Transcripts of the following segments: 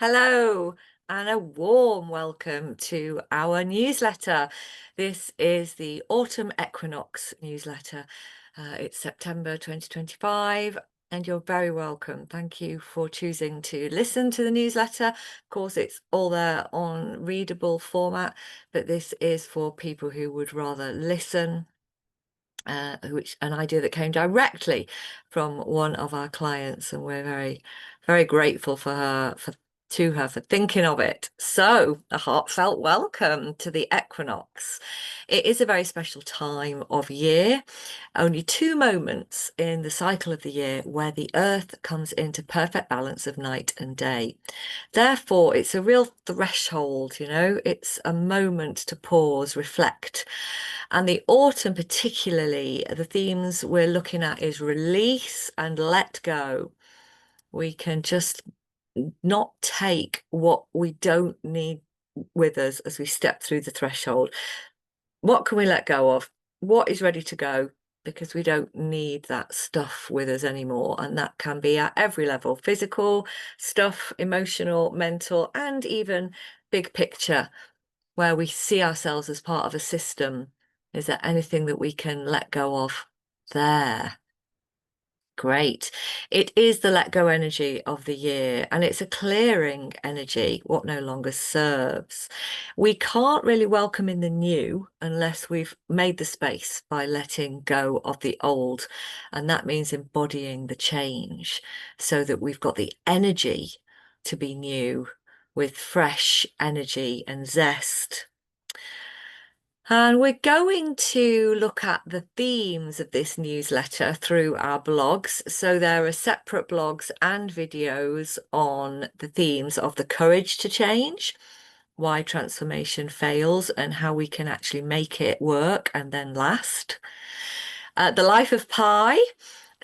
Hello, and a warm welcome to our newsletter. This is the Autumn Equinox newsletter. It's September 2025, and you're very welcome. Thank you for choosing to listen to the newsletter. Of course, it's all there on readable format, but this is for people who would rather listen. Which an idea that came directly from one of our clients, and we're very, very grateful to her for thinking of it. So, a heartfelt welcome to the equinox. It is a very special time of year, only 2 moments in the cycle of the year where the earth comes into perfect balance of night and day. Therefore, it's a real threshold, it's a moment to pause, reflect. And the autumn, particularly, the themes we're looking at is release and let go. We can just not take what we don't need with us as we step through the threshold. What can we let go of? What is ready to go? Because we don't need that stuff with us anymore. And that can be at every level: physical stuff, emotional, mental, and even big picture, where we see ourselves as part of a system. Is there anything that we can let go of there? Great. It is the let go energy of the year, and it's a clearing energy, what no longer serves. We can't really welcome in the new unless we've made the space by letting go of the old. And that means embodying the change so that we've got the energy to be new with fresh energy and zest. And we're going to look at the themes of this newsletter through our blogs. So there are separate blogs and videos on the themes of the courage to change, why transformation fails, and how we can actually make it work and then last. The life of Pi.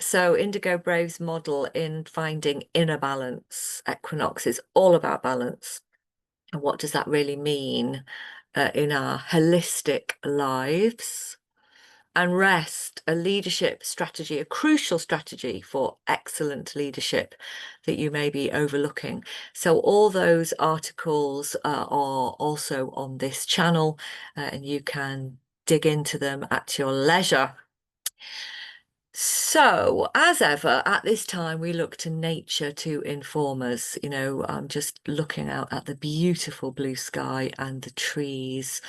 So Indigo Brave's model in finding inner balance. Equinox is all about balance. And what does that really mean in our holistic lives? And rest, a leadership strategy, a crucial strategy for excellent leadership that you may be overlooking. So all those articles are also on this channel, and you can dig into them at your leisure. So, as ever, at this time, we look to nature to inform us. I'm just looking out at the beautiful blue sky and the trees.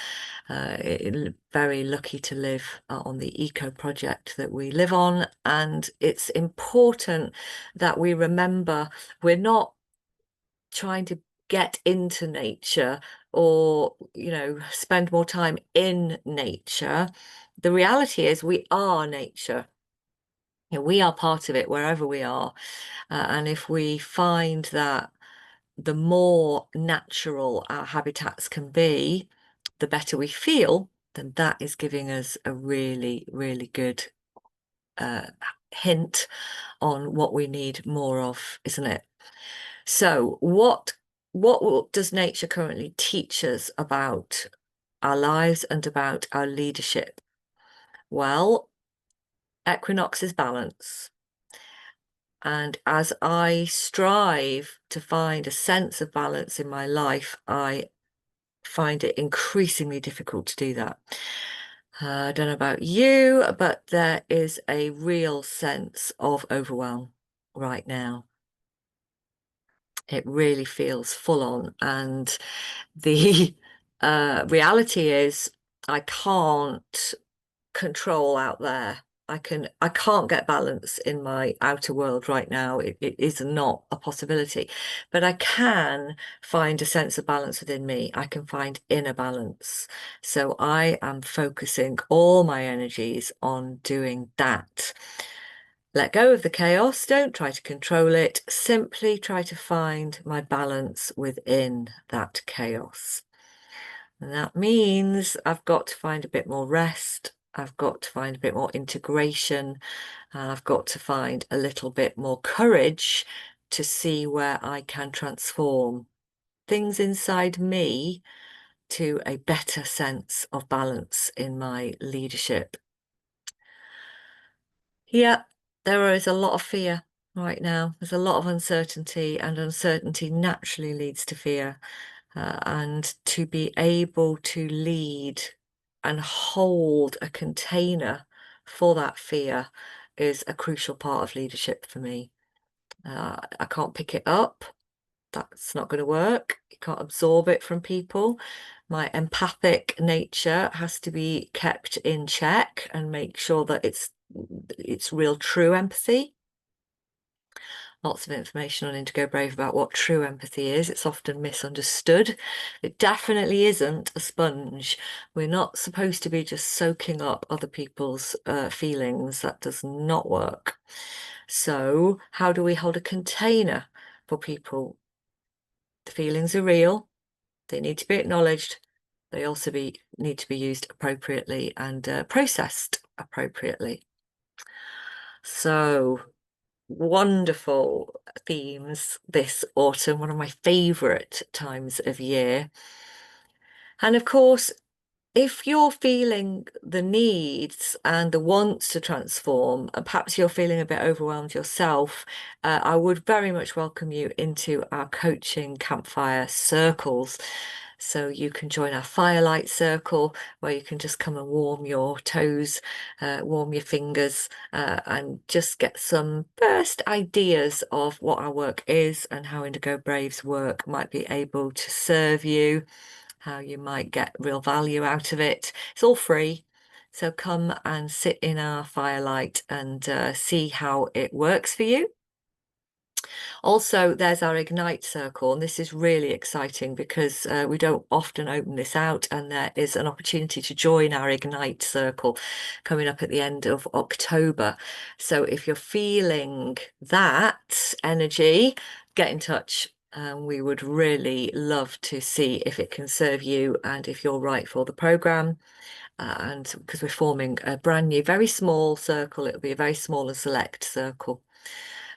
Very lucky to live on the eco project that we live on. And it's important that we remember we're not trying to get into nature or, spend more time in nature. The reality is we are nature. We are part of it wherever we are. And if we find that the more natural our habitats can be, the better we feel, then that is giving us a really, really good hint on what we need more of, isn't it? So what does nature currently teach us about our lives and about our leadership? Well, equinox is balance. And as I strive to find a sense of balance in my life, I find it increasingly difficult to do that. I don't know about you, but there is a real sense of overwhelm right now. It really feels full on. And the reality is I can't control out there. I can't get balance in my outer world right now. It is not a possibility, but I can find a sense of balance within me. I can find inner balance. So I am focusing all my energies on doing that. Let go of the chaos. Don't try to control it. Simply try to find my balance within that chaos. And that means I've got to find a bit more rest. I've got to find a bit more integration, and I've got to find a little bit more courage to see where I can transform things inside me to a better sense of balance in my leadership. Yeah, there is a lot of fear. right now. There's a lot of uncertainty, and uncertainty naturally leads to fear. And to be able to lead and hold a container for that fear is a crucial part of leadership for me. I can't pick it up. That's not going to work. You can't absorb it from people. My empathic nature has to be kept in check and make sure that it's real, true empathy. Lots of information on Indigo Brave about what true empathy is. It's often misunderstood. It definitely isn't a sponge. We're not supposed to be just soaking up other people's feelings. That does not work. So how do we hold a container for people? The feelings are real. They need to be acknowledged. They also need to be used appropriately and processed appropriately. So wonderful themes this autumn, one of my favourite times of year. And of course, if you're feeling the needs and the wants to transform, and perhaps you're feeling a bit overwhelmed yourself, I would very much welcome you into our coaching campfire circles. So you can join our firelight circle, where you can just come and warm your toes, warm your fingers, and just get some first ideas of what our work is and how Indigo Brave's work might be able to serve you, how you might get real value out of it. It's all free. So come and sit in our firelight and see how it works for you. Also, there's our Ignite circle, and this is really exciting because we don't often open this out, and there is an opportunity to join our Ignite circle coming up at the end of October. So if you're feeling that energy, get in touch. We would really love to see if it can serve you and if you're right for the programme. And because we're forming a brand new, very small circle, it'll be a very small and select circle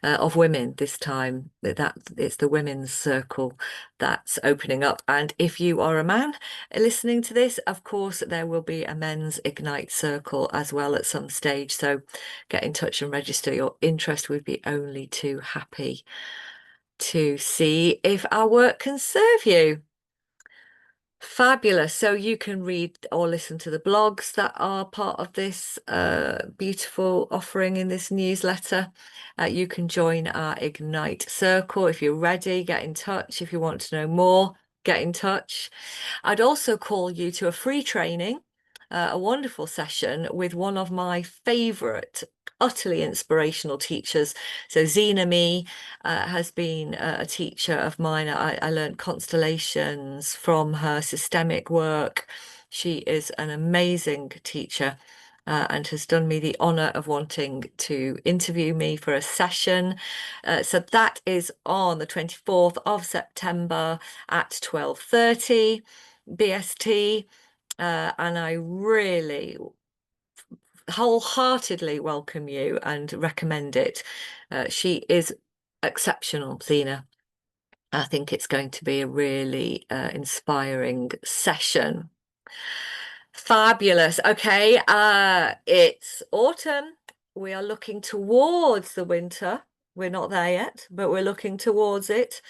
of women this time. That it's the women's circle that's opening up. And if you are a man listening to this, of course, there will be a men's Ignite circle as well at some stage. So get in touch and register your interest. We'd be only too happy to see if our work can serve you. Fabulous. So you can read or listen to the blogs that are part of this beautiful offering in this newsletter. You can join our Ignite circle. If you're ready, get in touch. If you want to know more, get in touch. I'd also call you to a free training, a wonderful session with one of my favorite, utterly inspirational teachers. So Zena Me has been a teacher of mine. I learned constellations from her systemic work. She is an amazing teacher. And has done me the honour of wanting to interview me for a session. So that is on the 24th of September at 12:30 BST. And I really wholeheartedly welcome you and recommend it. She is exceptional, Zena. I think it's going to be a really inspiring session. Fabulous. Okay, it's autumn. We are looking towards the winter. We're not there yet, but we're looking towards it.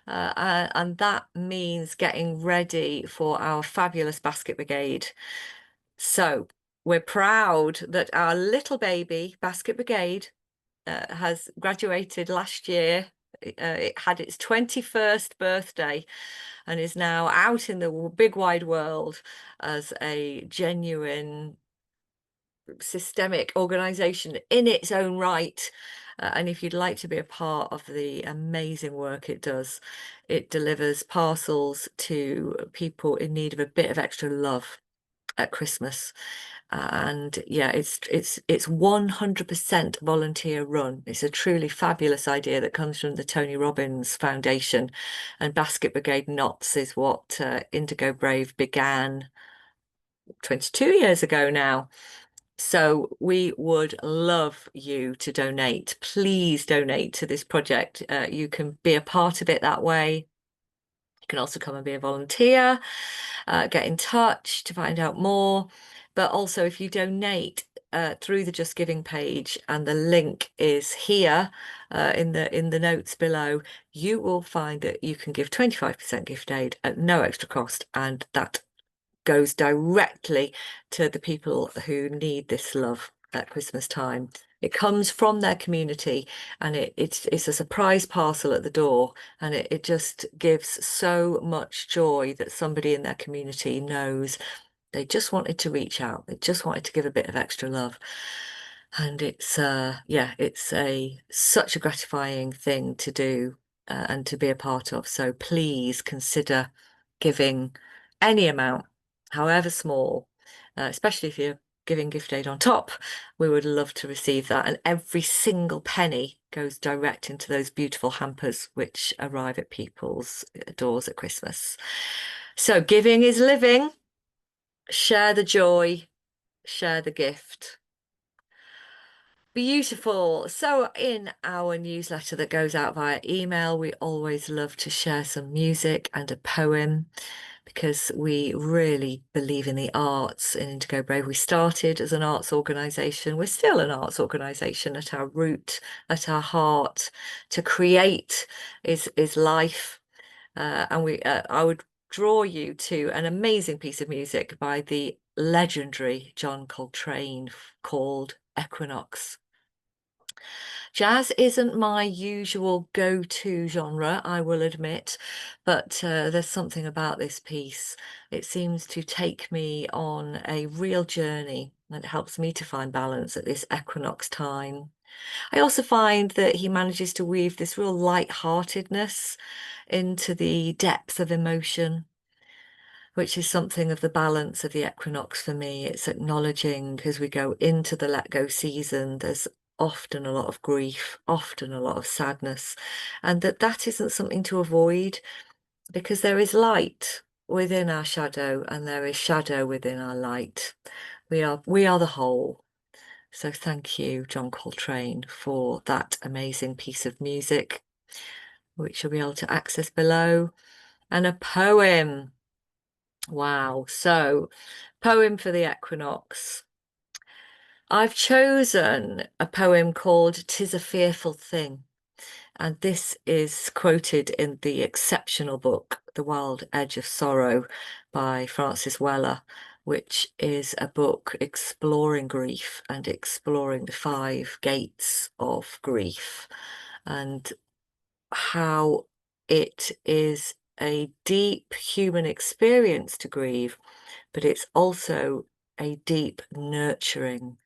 And that means getting ready for our fabulous basket brigade. So we're proud that our little baby basket brigade has graduated last year. It had its 21st birthday and is now out in the big wide world as a genuine systemic organization in its own right. And if you'd like to be a part of the amazing work it does, it delivers parcels to people in need of a bit of extra love at Christmas. And yeah, it's 100% volunteer run. It's a truly fabulous idea that comes from the Tony Robbins Foundation, and Basket Brigade Knots is what Indigo Brave began 22 years ago now. So we would love you to donate. Please donate to this project. You can be a part of it that way. You can also come and be a volunteer, get in touch to find out more. But also, if you donate, through the Just Giving page, and the link is here in the notes below, you will find that you can give 25% gift aid at no extra cost, and that goes directly to the people who need this love at Christmas time. It comes from their community, and it's a surprise parcel at the door, and it just gives so much joy that somebody in their community knows they just wanted to reach out. They just wanted to give a bit of extra love. And it's yeah, it's such a gratifying thing to do and to be a part of. So please consider giving any amount, however small, especially if you're giving gift aid on top. We would love to receive that. And every single penny goes direct into those beautiful hampers which arrive at people's doors at Christmas. So giving is living. Share the joy, share the gift. Beautiful. So in our newsletter that goes out via email, we always love to share some music and a poem because we really believe in the arts in Indigo Brave. We started as an arts organisation. We're still an arts organisation at our root, at our heart. To create is life. And I would draw you to an amazing piece of music by the legendary John Coltrane called Equinox. Jazz isn't my usual go-to genre, I will admit, but there's something about this piece. It seems to take me on a real journey, and it helps me to find balance at this equinox time. I also find that he manages to weave this real light-heartedness into the depth of emotion, which is something of the balance of the equinox for me. It's acknowledging, as we go into the let go season, there's often a lot of grief, often a lot of sadness, and that isn't something to avoid, because there is light within our shadow and there is shadow within our light. We are the whole. So thank you, John Coltrane, for that amazing piece of music, which you'll be able to access below. And a poem. Wow. So, poem for the equinox. I've chosen a poem called "'Tis a Fearful Thing." And this is quoted in the exceptional book, The Wild Edge of Sorrow by Francis Weller, which is a book exploring grief and exploring the 5 gates of grief and how it is a deep human experience to grieve, but it's also a deep nurturing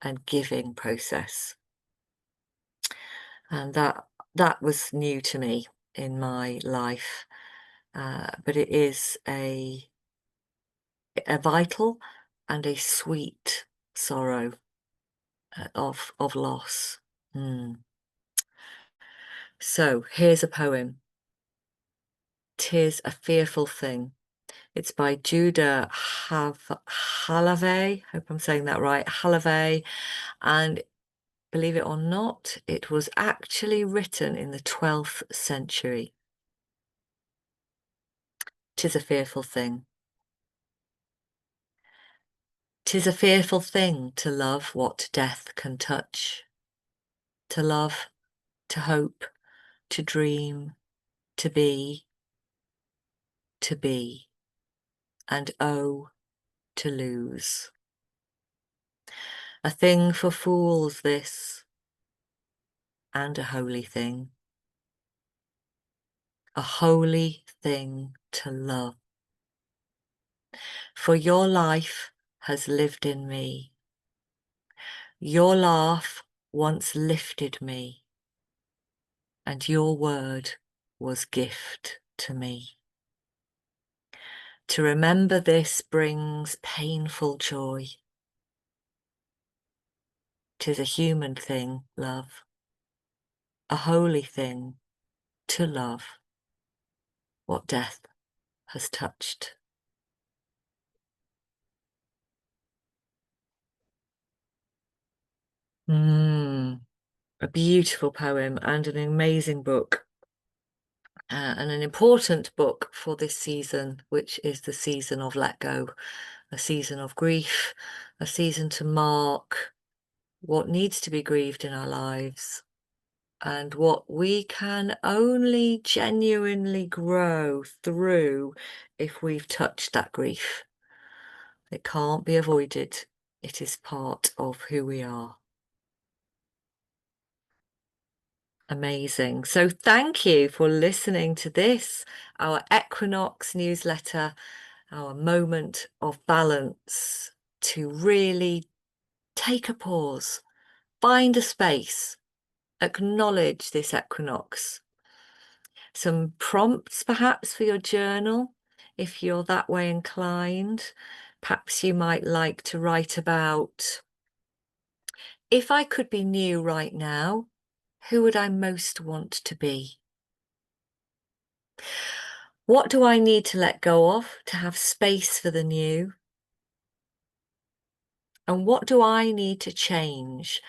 and giving process. And that was new to me in my life, but it is a vital and a sweet sorrow of loss. So here's a poem. "'Tis a Fearful Thing." It's by Judah Halavey. Hope I'm saying that right. Halavey. And believe it or not, it was actually written in the 12th century. "'Tis a fearful thing. 'Tis a fearful thing to love what death can touch. To love, to hope, to dream, to be, and oh, to lose. A thing for fools this, and a holy thing. A holy thing to love. For your life has lived in me. Your laugh once lifted me, and your word was gift to me. To remember this brings painful joy. 'Tis a human thing, love, a holy thing to love what death has touched. A beautiful poem and an amazing book. And an important book for this season, which is the season of let go, a season of grief, a season to mark what needs to be grieved in our lives and what we can only genuinely grow through if we've touched that grief. It can't be avoided. It is part of who we are. Amazing. So thank you for listening to this, our Equinox newsletter, our moment of balance to really take a pause, find a space, acknowledge this equinox. Some prompts perhaps for your journal, if you're that way inclined. Perhaps you might like to write about, if I could be new right now, who would I most want to be? What do I need to let go of to have space for the new? And what do I need to change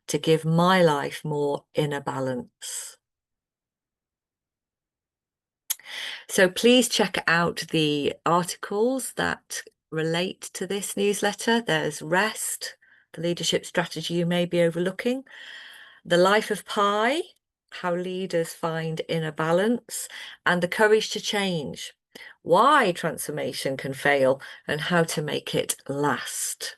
to give my life more inner balance? So please check out the articles that relate to this newsletter. There's Rest, the leadership strategy you may be overlooking, The Life of Pi, how leaders find inner balance, and The Courage to Change, why transformation can fail and how to make it last.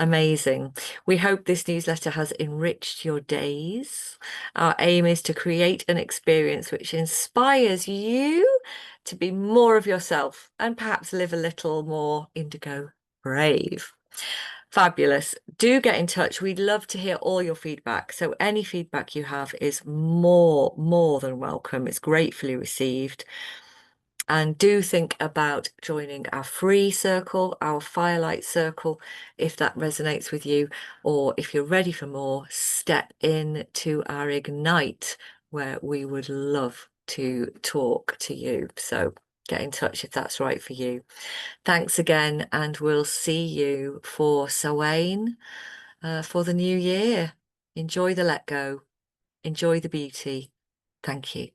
Amazing. We hope this newsletter has enriched your days. Our aim is to create an experience which inspires you to be more of yourself and perhaps live a little more indigo brave. Fabulous. Do get in touch. We'd love to hear all your feedback. So any feedback you have is more than welcome. It's gratefully received. And do think about joining our free circle, our Firelight Circle, if that resonates with you, or if you're ready for more, step in to our Ignite, where we would love to talk to you. So get in touch if that's right for you. Thanks again, and we'll see you for Samhain for the new year. Enjoy the let go. Enjoy the beauty. Thank you.